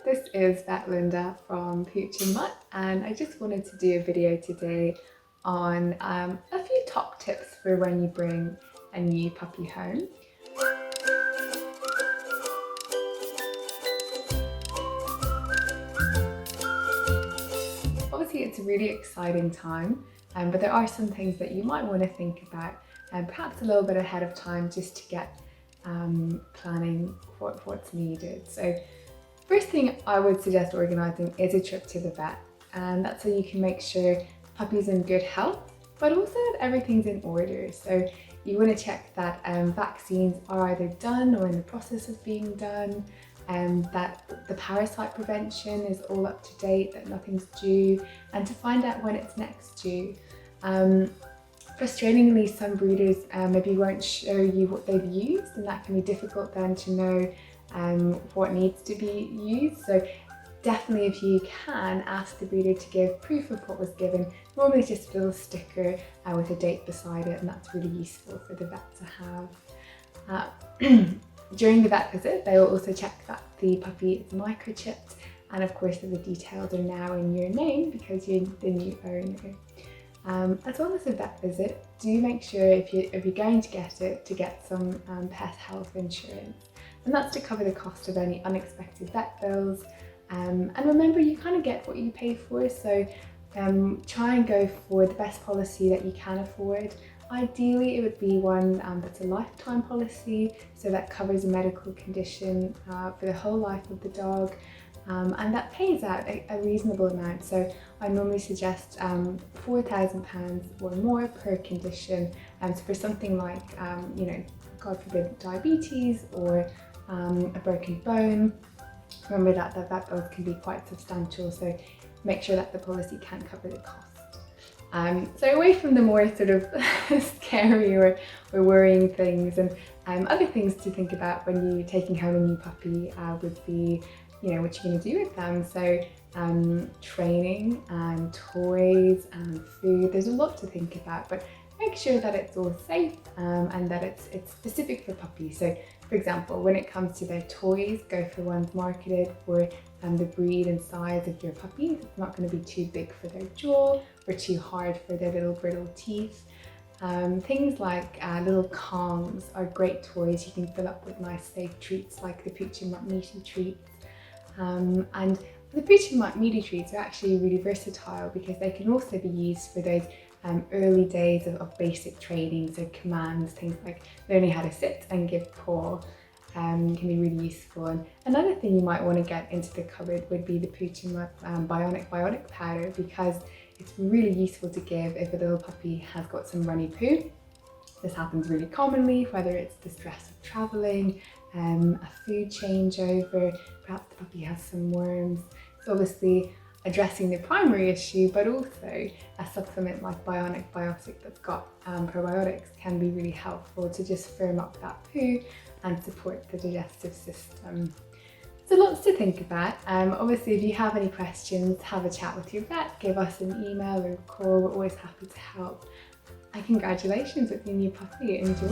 this is Vet Linda from Pooch and Mutt, and I just wanted to do a video today on a few top tips for when you bring a new puppy home. Obviously it's a really exciting time, but there are some things that you might want to think about, and perhaps a little bit ahead of time, just to get planning what's needed. So first thing I would suggest organising is a trip to the vet, and that's so you can make sure the puppy's in good health, but also that everything's in order. So you want to check that vaccines are either done or in the process of being done, and that the parasite prevention is all up to date, that nothing's due, and to find out when it's next due. Frustratingly, some breeders maybe won't show you what they've used, and that can be difficult then to know what needs to be used. So definitely, if you can, ask the breeder to give proof of what was given. Normally just a little sticker with a date beside it, and that's really useful for the vet to have. During the vet visit, they will also check that the puppy is microchipped, and of course that the details are now in your name because you're the new owner. As well as a vet visit, do make sure if you're going to get it, to get some pet health insurance, and that's to cover the cost of any unexpected vet bills. And remember, you kind of get what you pay for, so try and go for the best policy that you can afford. Ideally, it would be one that's a lifetime policy, so that covers a medical condition for the whole life of the dog. And that pays out a reasonable amount. So I normally suggest £4,000 or more per condition. So for something like, God forbid, diabetes or a broken bone, remember that vet bills can be quite substantial. So make sure that the policy can cover the cost. So away from the more sort of scary or worrying things, and other things to think about when you're taking home a new puppy would be, what you're going to do with them. So training and toys and food, there's a lot to think about, but make sure that it's all safe and that it's specific for puppies. So for example, when it comes to their toys, go for ones marketed for the breed and size of your puppies. It's not going to be too big for their jaw or too hard for their little brittle teeth. Things like little Kongs are great toys. You can fill up with nice safe treats like the Pooch and Mutt meaty treats. And the Pooch and Mutt meaty treats are actually really versatile because they can also be used for those early days of basic training. So commands, things like learning how to sit and give paw can be really useful. And another thing you might want to get into the cupboard would be the Pooch and Mutt biotic powder, because it's really useful to give if a little puppy has got some runny poo. This happens really commonly, whether it's the stress of travelling, a food changeover, perhaps the puppy has some worms. So obviously addressing the primary issue, but also a supplement like biotic that's got probiotics can be really helpful to just firm up that poo and support the digestive system. So lots to think about. Obviously, if you have any questions, have a chat with your vet, give us an email or a call. We're always happy to help. And congratulations with your new puppy. Enjoy.